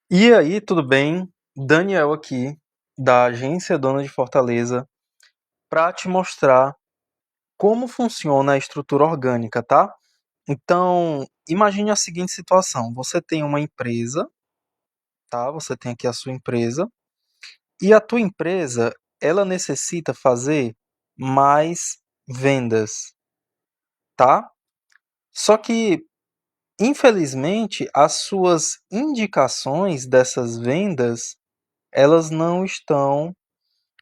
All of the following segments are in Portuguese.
E aí, tudo bem? Daniel aqui, da agência Dona de Fortaleza, para te mostrar como funciona a estrutura orgânica, tá? Então, imagine a seguinte situação: você tem uma empresa, tá? Você tem aqui a sua empresa, e a tua empresa, ela necessita fazer mais vendas, tá? Só que, infelizmente, as suas indicações dessas vendas, elas não estão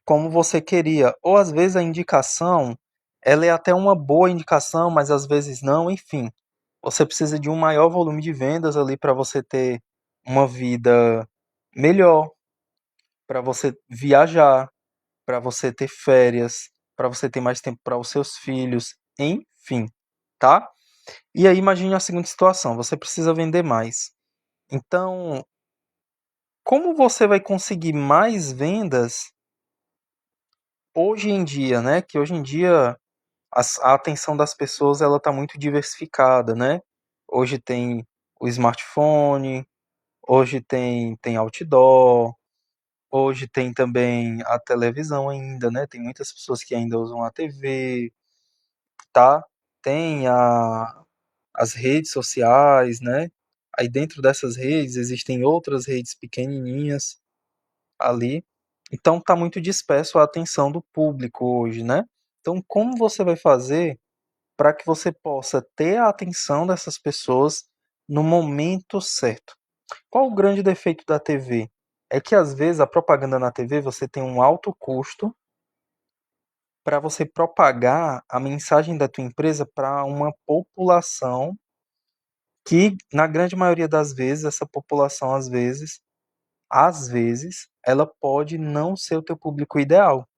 como você queria. Ou às vezes a indicação, ela é até uma boa indicação, mas às vezes não, enfim. Você precisa de um maior volume de vendas ali para você ter uma vida melhor, para você viajar, para você ter férias, para você ter mais tempo para os seus filhos, enfim, tá? E aí imagine a seguinte situação, você precisa vender mais. Então, como você vai conseguir mais vendas hoje em dia, né? Que hoje em dia a atenção das pessoas ela está muito diversificada, né? Hoje tem o smartphone, hoje tem outdoor, hoje tem também a televisão ainda, né? Tem muitas pessoas que ainda usam a TV, tá? Tem as redes sociais, né? Aí dentro dessas redes existem outras redes pequenininhas ali. Então tá muito disperso a atenção do público hoje, né? Então como você vai fazer para que você possa ter a atenção dessas pessoas no momento certo? Qual o grande defeito da TV? É que às vezes a propaganda na TV você tem um alto custo para você propagar a mensagem da tua empresa para uma população que, na grande maioria das vezes, essa população às vezes, ela pode não ser o teu público ideal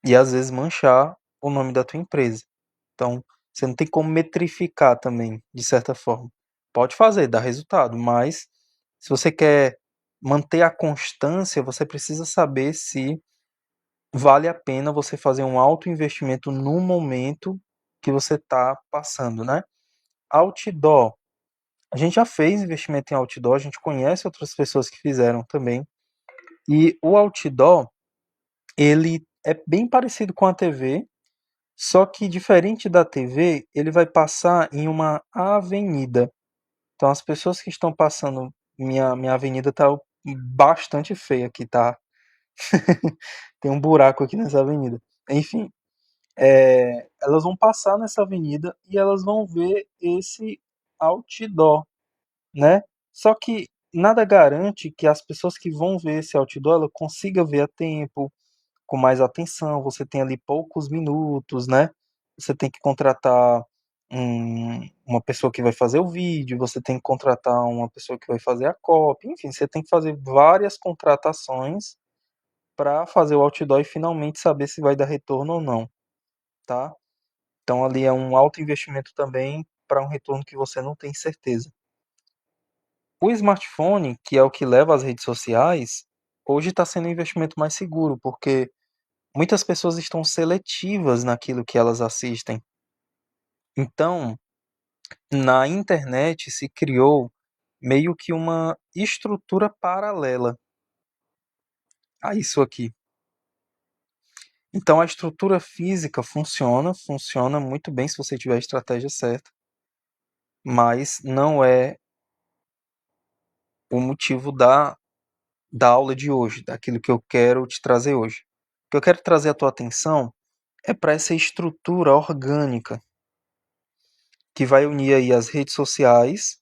e às vezes manchar o nome da tua empresa. Então, você não tem como metrificar também, de certa forma. Pode fazer, dá resultado, mas se você quer manter a constância, você precisa saber se vale a pena você fazer um alto investimento no momento que você está passando, né? Outdoor. A gente já fez investimento em outdoor, a gente conhece outras pessoas que fizeram também. E o outdoor, ele é bem parecido com a TV, só que diferente da TV, ele vai passar em uma avenida. Então as pessoas que estão passando, minha avenida tá bastante feia aqui, tá? Tem um buraco aqui nessa avenida. Enfim, elas vão passar nessa avenida e elas vão ver esse outdoor, né? Só que nada garante que as pessoas que vão ver esse outdoor ela consiga ver a tempo, com mais atenção. Você tem ali poucos minutos, né? Você tem que contratar uma pessoa que vai fazer o vídeo, você tem que contratar uma pessoa que vai fazer a copy, enfim, você tem que fazer várias contratações para fazer o outdoor e finalmente saber se vai dar retorno ou não, tá? Então ali é um alto investimento também para um retorno que você não tem certeza. O smartphone, que é o que leva às redes sociais, hoje está sendo um investimento mais seguro, porque muitas pessoas estão seletivas naquilo que elas assistem. Então, na internet se criou meio que uma estrutura paralela a isso aqui. Então, a estrutura física funciona muito bem se você tiver a estratégia certa, mas não é o motivo da aula de hoje, daquilo que eu quero te trazer hoje. O que eu quero trazer a tua atenção é para essa estrutura orgânica que vai unir aí as redes sociais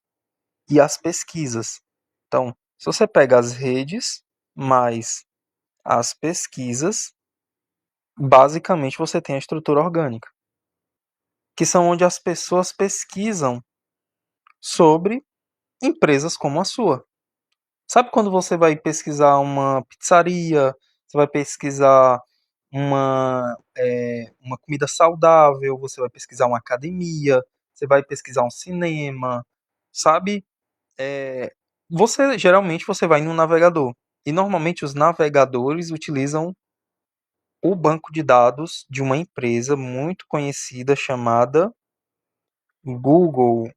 e as pesquisas. Então, se você pega as redes mais as pesquisas, basicamente você tem a estrutura orgânica, que são onde as pessoas pesquisam sobre empresas como a sua. Sabe quando você vai pesquisar uma pizzaria, você vai pesquisar uma comida saudável, você vai pesquisar uma academia, você vai pesquisar um cinema, sabe? É, geralmente você vai no navegador. E normalmente os navegadores utilizam o banco de dados de uma empresa muito conhecida chamada Google.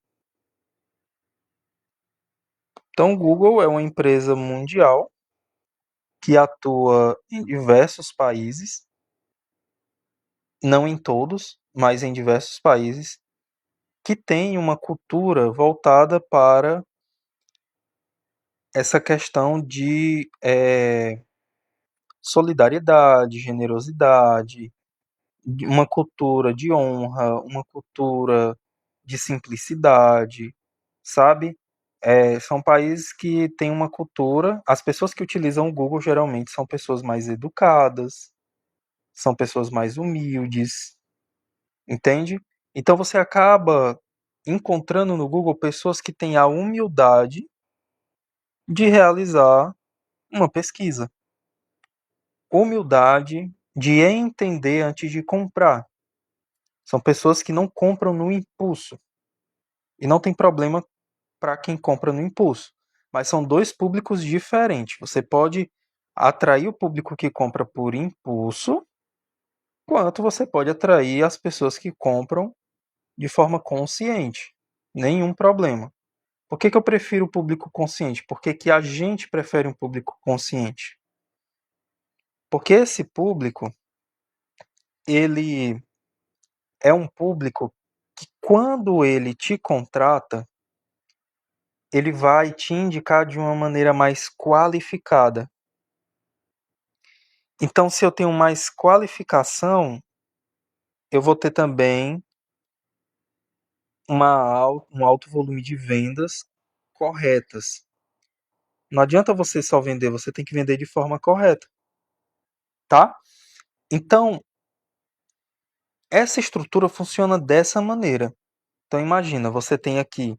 Então, o Google é uma empresa mundial que atua em diversos países, não em todos, mas em diversos países, que tem uma cultura voltada para essa questão de solidariedade, generosidade, uma cultura de honra, uma cultura de simplicidade, sabe? São países que têm uma cultura. As pessoas que utilizam o Google geralmente são pessoas mais educadas, são pessoas mais humildes, entende? Então você acaba encontrando no Google pessoas que têm a humildade de realizar uma pesquisa, humildade de entender antes de comprar. São pessoas que não compram no impulso. E não tem problema para quem compra no impulso. Mas são dois públicos diferentes. Você pode atrair o público que compra por impulso, quanto você pode atrair as pessoas que compram de forma consciente. Nenhum problema. Por que eu prefiro o público consciente? Por que a gente prefere um público consciente? Porque esse público, ele é um público que quando ele te contrata, ele vai te indicar de uma maneira mais qualificada. Então, se eu tenho mais qualificação, eu vou ter também um alto volume de vendas corretas. Não adianta você só vender, você tem que vender de forma correta, tá? Então, essa estrutura funciona dessa maneira. Então, imagina, você tem aqui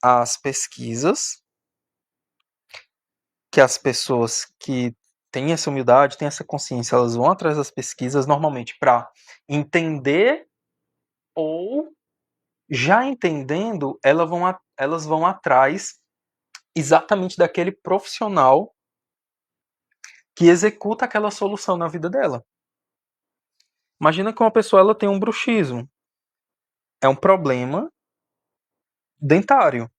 as pesquisas, que as pessoas que têm essa humildade, têm essa consciência, elas vão atrás das pesquisas normalmente para entender ou já entendendo, elas vão atrás exatamente daquele profissional que executa aquela solução na vida dela. Imagina que uma pessoa ela tem um bruxismo. É um problema dentário.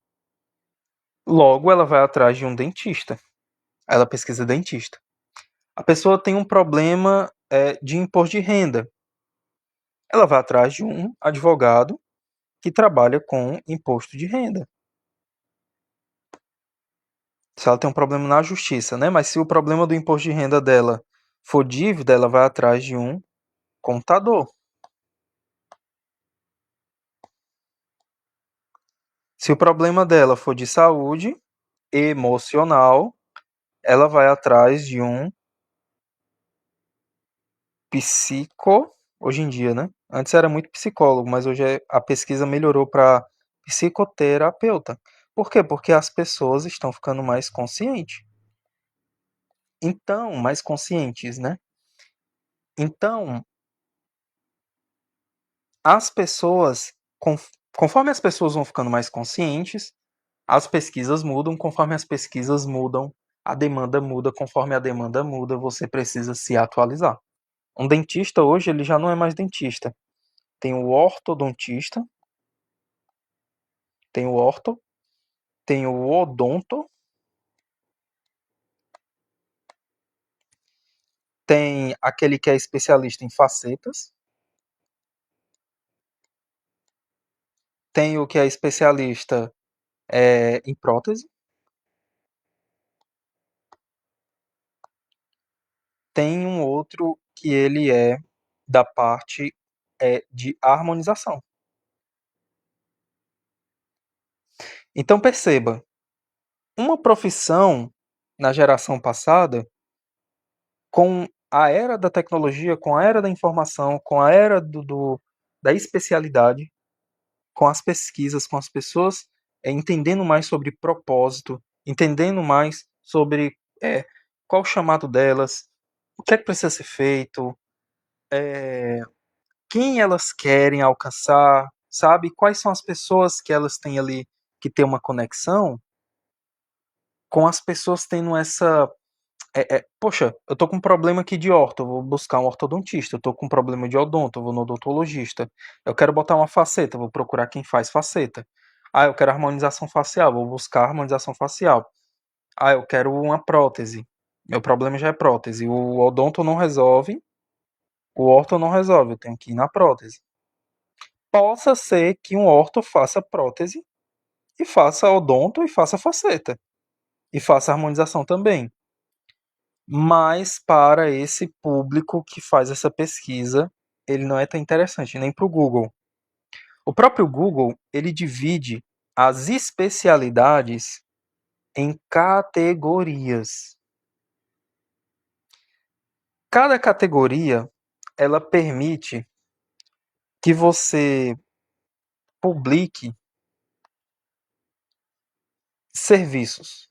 Logo, ela vai atrás de um dentista. Ela pesquisa dentista. A pessoa tem um problema de imposto de renda. Ela vai atrás de um advogado que trabalha com imposto de renda. Se ela tem um problema na justiça, né? Mas se o problema do imposto de renda dela for dívida, ela vai atrás de um contador. Se o problema dela for de saúde emocional, ela vai atrás de um hoje em dia, né? Antes era muito psicólogo, mas hoje a pesquisa melhorou para psicoterapeuta. Por quê? Porque as pessoas estão ficando mais conscientes. Então, mais conscientes, né? Então, as pessoas, conforme as pessoas vão ficando mais conscientes, as pesquisas mudam, conforme as pesquisas mudam, a demanda muda, conforme a demanda muda, você precisa se atualizar. Um dentista hoje, ele já não é mais dentista. Tem o ortodontista, tem o orto, tem o odonto, tem aquele que é especialista em facetas, tem o que é especialista em prótese, tem um outro que ele é da parte de harmonização. Então perceba, uma profissão na geração passada, com a era da tecnologia, com a era da informação, com a era da especialidade, com as pesquisas, com as pessoas entendendo mais sobre propósito, entendendo mais sobre qual o chamado delas, o que é que precisa ser feito, quem elas querem alcançar, sabe? Quais são as pessoas que elas têm ali que ter uma conexão, com as pessoas tendo essa. Poxa, eu tô com um problema aqui de orto, eu vou buscar um ortodontista. Eu tô com um problema de odonto, eu vou no odontologista. Eu quero botar uma faceta, eu vou procurar quem faz faceta. Eu quero harmonização facial, vou buscar harmonização facial. Eu quero uma prótese. Meu problema já é prótese. O odonto não resolve, o orto não resolve, eu tenho que ir na prótese. Possa ser que um orto faça prótese e faça odonto e faça faceta. E faça harmonização também. Mas para esse público que faz essa pesquisa, ele não é tão interessante, nem para o Google. O próprio Google, ele divide as especialidades em categorias. Cada categoria, ela permite que você publique serviços.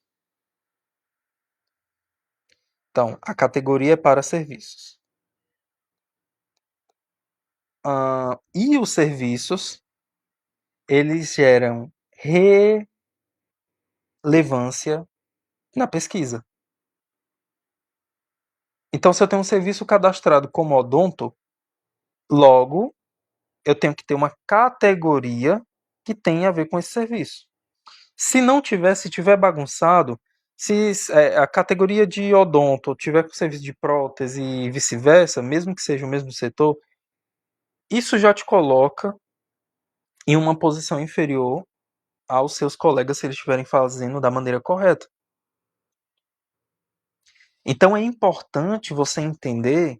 Então, a categoria é para serviços. E os serviços, eles geram relevância na pesquisa. Então, se eu tenho um serviço cadastrado como odonto, logo eu tenho que ter uma categoria que tenha a ver com esse serviço. Se não tiver, se tiver bagunçado, se a categoria de odonto tiver com serviço de prótese e vice-versa, mesmo que seja o mesmo setor, isso já te coloca em uma posição inferior aos seus colegas se eles estiverem fazendo da maneira correta. Então é importante você entender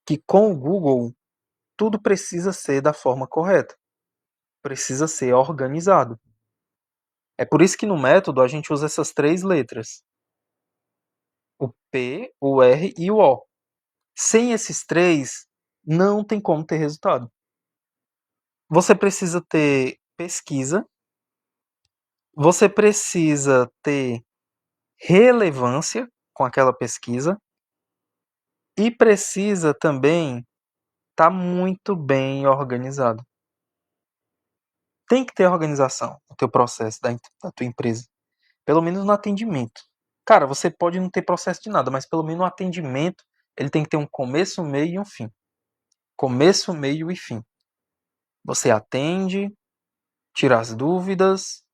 que com o Google tudo precisa ser da forma correta, precisa ser organizado. É por isso que no método a gente usa essas 3 letras: o P, o R e o O. Sem esses 3, não tem como ter resultado. Você precisa ter pesquisa, você precisa ter relevância com aquela pesquisa e precisa também estar muito bem organizado. Tem que ter organização no teu processo da tua empresa, pelo menos no atendimento. Cara, você pode não ter processo de nada, mas pelo menos no atendimento ele tem que ter um começo, meio e um fim. Começo, meio e fim. Você atende, tira as dúvidas,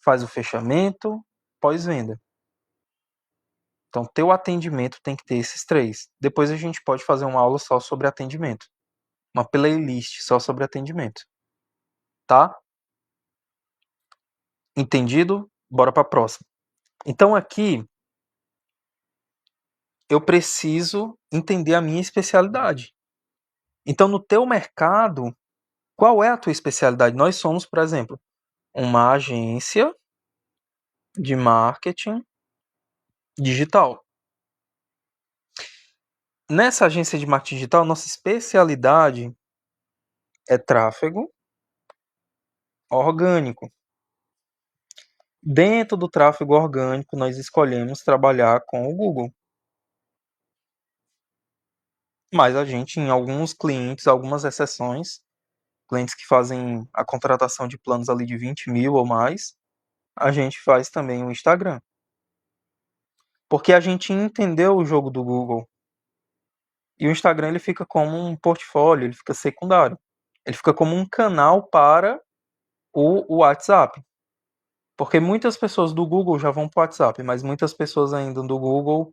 faz o fechamento, pós-venda. Então, teu atendimento tem que ter esses 3. Depois a gente pode fazer uma aula só sobre atendimento. Uma playlist só sobre atendimento. Tá? Entendido? Bora para a próxima. Então, aqui eu preciso entender a minha especialidade. Então, no teu mercado, qual é a tua especialidade? Nós somos, por exemplo, uma agência de marketing digital. Nessa agência de marketing digital, nossa especialidade é tráfego orgânico. Dentro do tráfego orgânico, nós escolhemos trabalhar com o Google. Mas a gente, em alguns clientes, algumas exceções, clientes que fazem a contratação de planos ali de 20 mil ou mais, a gente faz também o Instagram. Porque a gente entendeu o jogo do Google. E o Instagram ele fica como um portfólio, ele fica secundário. Ele fica como um canal para o WhatsApp. Porque muitas pessoas do Google já vão para o WhatsApp, mas muitas pessoas ainda do Google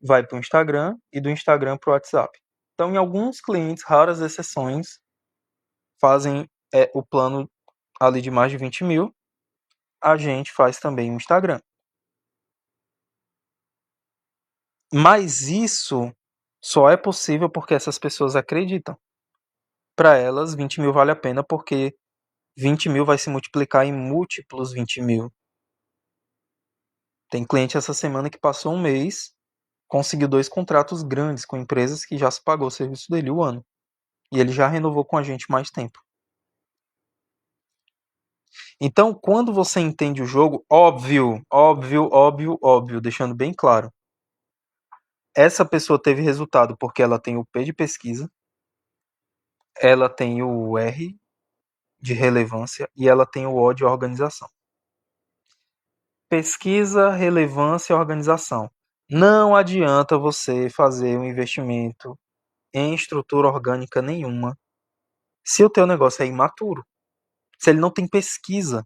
vai para o Instagram e do Instagram para o WhatsApp. Então, em alguns clientes, raras exceções, fazem o plano ali de mais de 20 mil, a gente faz também o Instagram. Mas isso só é possível porque essas pessoas acreditam. Para elas, 20 mil vale a pena porque 20 mil vai se multiplicar em múltiplos 20 mil. Tem cliente essa semana que passou um mês, conseguiu 2 contratos grandes com empresas que já se pagou o serviço dele o ano. E ele já renovou com a gente mais tempo. Então, quando você entende o jogo, óbvio, deixando bem claro, essa pessoa teve resultado porque ela tem o P de pesquisa, ela tem o R de relevância e ela tem o O de organização. Pesquisa, relevância e organização. Não adianta você fazer um investimento em estrutura orgânica nenhuma se o teu negócio é imaturo. se ele não tem pesquisa.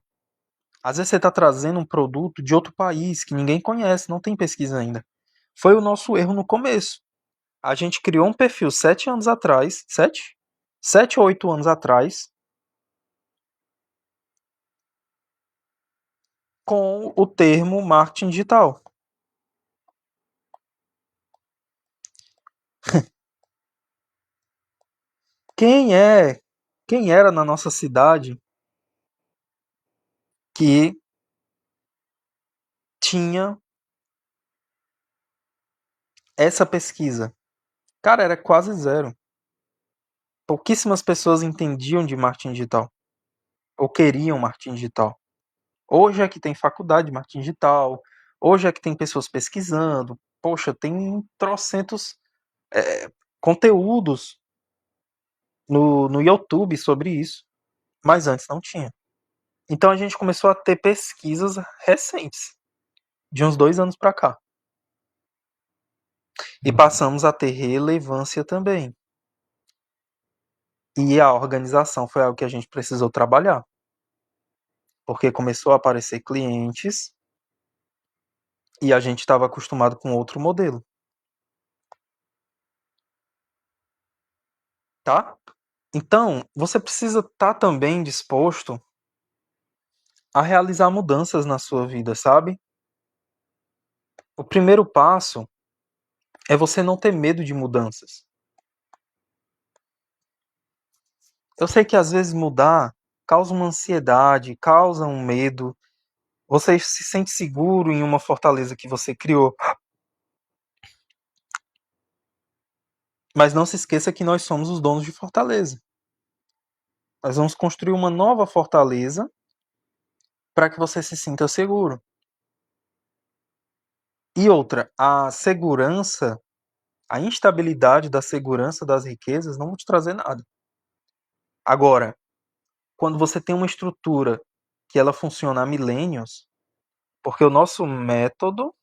Às vezes você está trazendo um produto de outro país que ninguém conhece, não tem pesquisa ainda. Foi o nosso erro no começo. A gente criou um perfil 7 anos atrás, 7? 7 ou 8 anos atrás, com o termo marketing digital. Quem é, quem era na nossa cidade que tinha essa pesquisa? Cara, era quase zero. Pouquíssimas pessoas entendiam de marketing digital ou queriam marketing digital. Hoje é que tem faculdade de marketing digital, hoje é que tem pessoas pesquisando. Poxa, tem trocentos conteúdos no YouTube sobre isso, mas antes não tinha. Então a gente começou a ter pesquisas recentes, de uns 2 anos para cá. E passamos a ter relevância também. E a organização foi algo que a gente precisou trabalhar. Porque começou a aparecer clientes e a gente estava acostumado com outro modelo, tá? Então, você precisa estar também disposto a realizar mudanças na sua vida, sabe? O primeiro passo é você não ter medo de mudanças. Eu sei que às vezes mudar causa uma ansiedade, causa um medo. Você se sente seguro em uma fortaleza que você criou. Mas não se esqueça que nós somos os donos de fortaleza. Nós vamos construir uma nova fortaleza para que você se sinta seguro. E outra, a segurança, a instabilidade da segurança das riquezas não vão te trazer nada. Agora, quando você tem uma estrutura que ela funciona há milênios, porque o nosso método,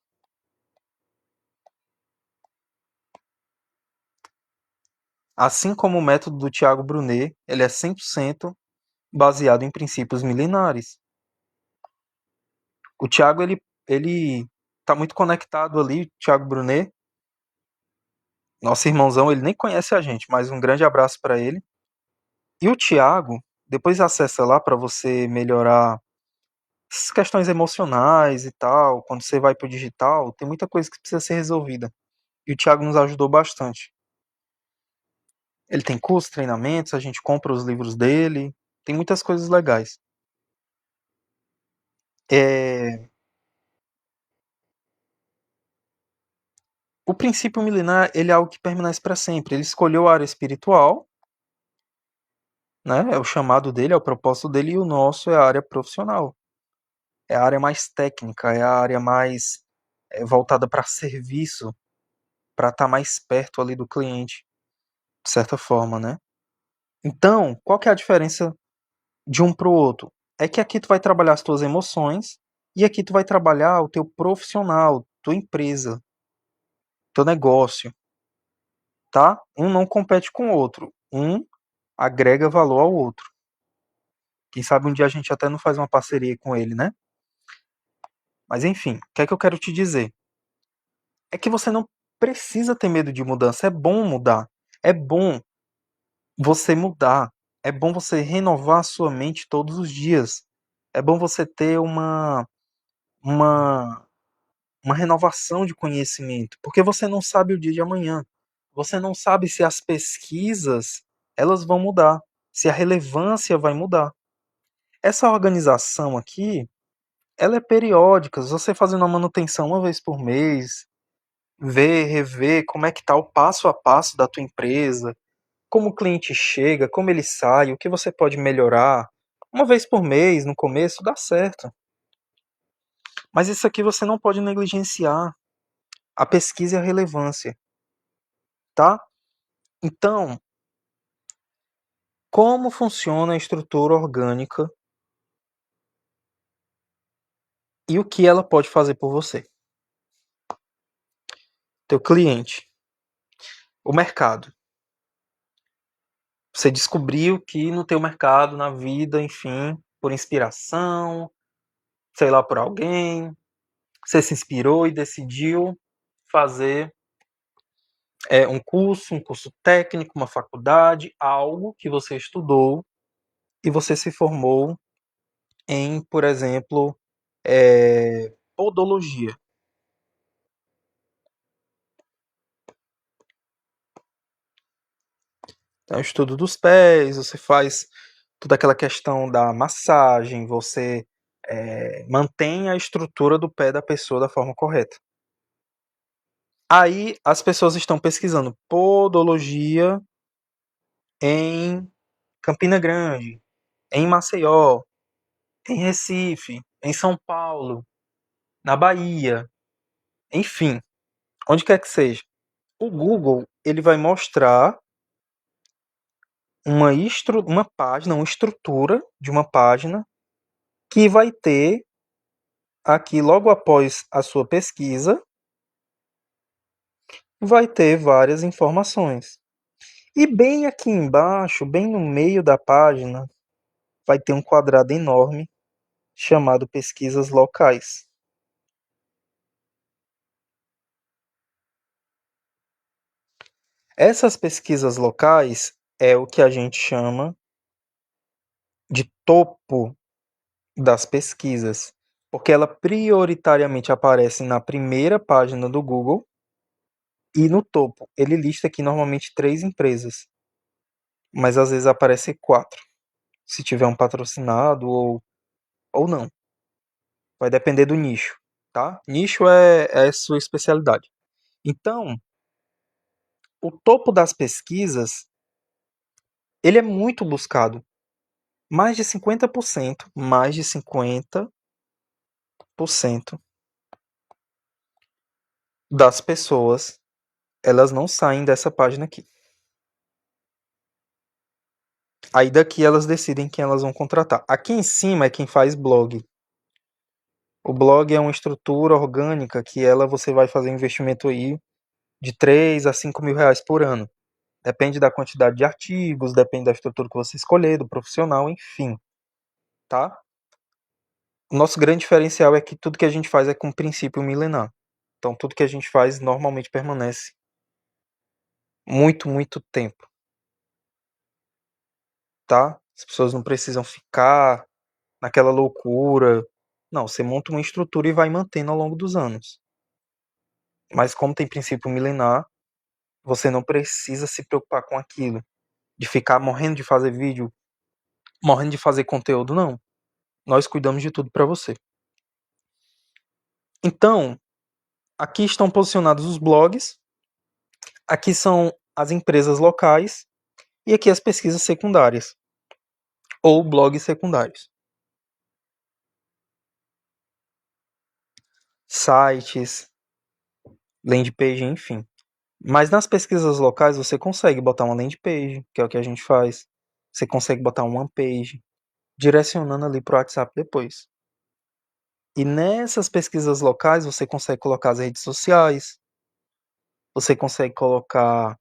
assim como o método do Tiago Brunet, ele é 100% baseado em princípios milenares. O Tiago, ele tá muito conectado ali, Tiago Brunet, nosso irmãozão, ele nem conhece a gente, mas um grande abraço para ele. E o Tiago, depois acessa lá para você melhorar essas questões emocionais e tal. Quando você vai pro digital, tem muita coisa que precisa ser resolvida. E o Tiago nos ajudou bastante. Ele tem cursos, treinamentos, a gente compra os livros dele, tem muitas coisas legais. É... O princípio milenar, ele é algo que permanece para sempre. Ele escolheu a área espiritual, né? É o chamado dele, é o propósito dele, e o nosso é a área profissional. É a área mais técnica, é a área mais voltada para serviço, para estar mais perto ali do cliente, de certa forma, né? Então, qual que é a diferença de um para o outro? É que aqui tu vai trabalhar as tuas emoções e aqui tu vai trabalhar o teu profissional, tua empresa, teu negócio, tá? Um não compete com o outro, um agrega valor ao outro. Quem sabe um dia a gente até não faz uma parceria com ele, né? Mas enfim, o que é que eu quero te dizer? É que você não precisa ter medo de mudança, é bom mudar. É bom você mudar. É bom você renovar a sua mente todos os dias. É bom você ter uma, uma renovação de conhecimento, porque você não sabe o dia de amanhã. Você não sabe se as pesquisas elas vão mudar, se a relevância vai mudar. Essa organização aqui, ela é periódica. Você fazendo a manutenção uma vez por mês, ver, rever como é que está o passo a passo da tua empresa, como o cliente chega, como ele sai, o que você pode melhorar. Uma vez por mês, no começo, dá certo. Mas isso aqui você não pode negligenciar. A pesquisa e a relevância, tá? Então, como funciona a estrutura orgânica e o que ela pode fazer por você? Teu cliente, o mercado. Você descobriu que no teu mercado, na vida, enfim, por inspiração, sei lá, por alguém. Você se inspirou e decidiu fazer um curso técnico, uma faculdade, algo que você estudou e você se formou em, por exemplo, podologia. Então, estudo dos pés, você faz toda aquela questão da massagem, você mantém a estrutura do pé da pessoa da forma correta. Aí as pessoas estão pesquisando podologia em Campina Grande, em Maceió, em Recife, em São Paulo, na Bahia, enfim, onde quer que seja. O Google ele vai mostrar uma página, uma estrutura de uma página que vai ter aqui logo após a sua pesquisa, vai ter várias informações. E bem aqui embaixo, bem no meio da página, vai ter um quadrado enorme chamado pesquisas locais. Essas pesquisas locais é o que a gente chama de topo das pesquisas, porque ela prioritariamente aparece na primeira página do Google e no topo. Ele lista aqui normalmente 3 empresas, mas às vezes aparece 4, se tiver um patrocinado ou não. Vai depender do nicho, tá? Nicho é a sua especialidade. Então, o topo das pesquisas, ele é muito buscado. Mais de 50% das pessoas, elas não saem dessa página aqui. Aí daqui elas decidem quem elas vão contratar. Aqui em cima é quem faz blog. O blog é uma estrutura orgânica que você vai fazer um investimento aí de 3 a 5 mil reais por ano. Depende da quantidade de artigos, depende da estrutura que você escolher, do profissional, enfim, tá? O nosso grande diferencial é que tudo que a gente faz é com princípio milenar. Então tudo que a gente faz normalmente permanece muito, muito tempo, tá? As pessoas não precisam ficar naquela loucura. Não, você monta uma estrutura e vai mantendo ao longo dos anos. Mas como tem princípio milenar, você não precisa se preocupar com aquilo, de ficar morrendo de fazer vídeo, morrendo de fazer conteúdo, não. Nós cuidamos de tudo para você. Então, aqui estão posicionados os blogs, aqui são as empresas locais e aqui as pesquisas secundárias ou blogs secundários. Sites, landing page, enfim. Mas nas pesquisas locais você consegue botar uma landing page, que é o que a gente faz. Você consegue botar uma page, direcionando ali para o WhatsApp depois. E nessas pesquisas locais você consegue colocar as redes sociais, você consegue colocar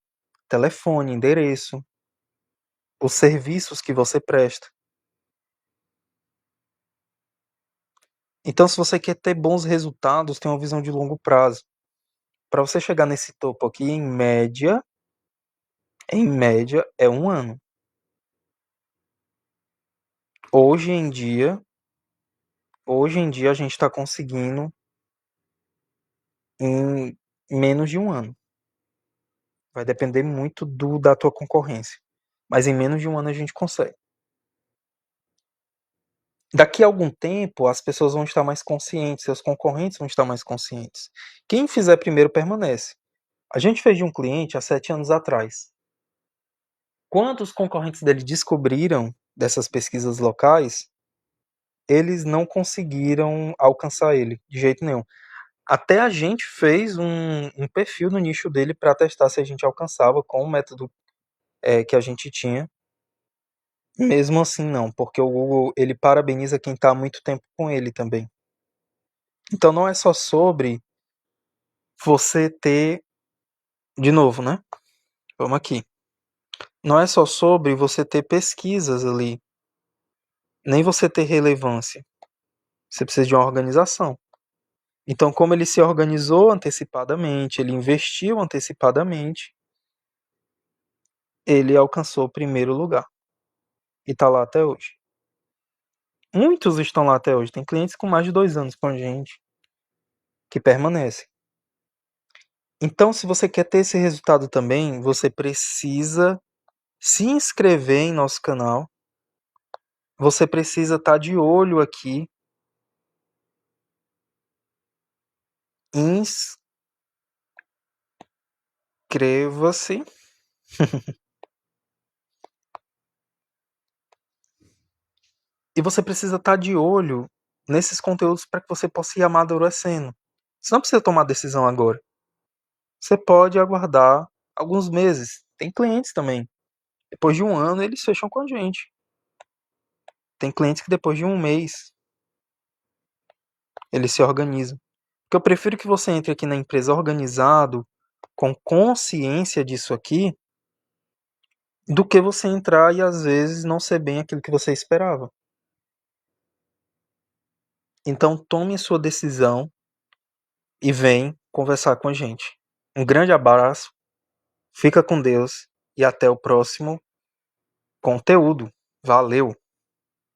telefone, endereço, os serviços que você presta. Então, se você quer ter bons resultados, tem uma visão de longo prazo. Para você chegar nesse topo aqui, em média é 1 ano. Hoje em dia a gente está conseguindo em menos de 1 ano. Vai depender muito da tua concorrência. Mas em menos de 1 ano a gente consegue. Daqui a algum tempo, as pessoas vão estar mais conscientes, seus concorrentes vão estar mais conscientes. Quem fizer primeiro permanece. A gente fez de um cliente há 7 anos atrás. Quando os concorrentes dele descobriram dessas pesquisas locais, eles não conseguiram alcançar ele de jeito nenhum. Até a gente fez um perfil no nicho dele para testar se a gente alcançava com o método que a gente tinha. Mesmo assim não, porque o Google ele parabeniza quem está há muito tempo com ele também. Então não é só sobre você ter, de novo, né? Vamos aqui. Não é só sobre você ter pesquisas ali. nem você ter relevância. Você precisa de uma organização. Então, como ele se organizou antecipadamente, ele investiu antecipadamente, ele alcançou o primeiro lugar. E está lá até hoje. Muitos estão lá até hoje. Tem clientes com mais de 2 anos com a gente que permanecem. Então, se você quer ter esse resultado também, você precisa se inscrever em nosso canal. Você precisa estar de olho aqui. Inscreva-se. E você precisa estar de olho nesses conteúdos para que você possa ir amadurecendo. Você não precisa tomar decisão agora. Você pode aguardar alguns meses. Tem clientes também. Depois de 1 ano, eles fecham com a gente. Tem clientes que depois de 1 mês, eles se organizam. Porque eu prefiro que você entre aqui na empresa organizado, com consciência disso aqui, do que você entrar e às vezes não ser bem aquilo que você esperava. Então tome a sua decisão e vem conversar com a gente. Um grande abraço, fica com Deus e até o próximo conteúdo. Valeu!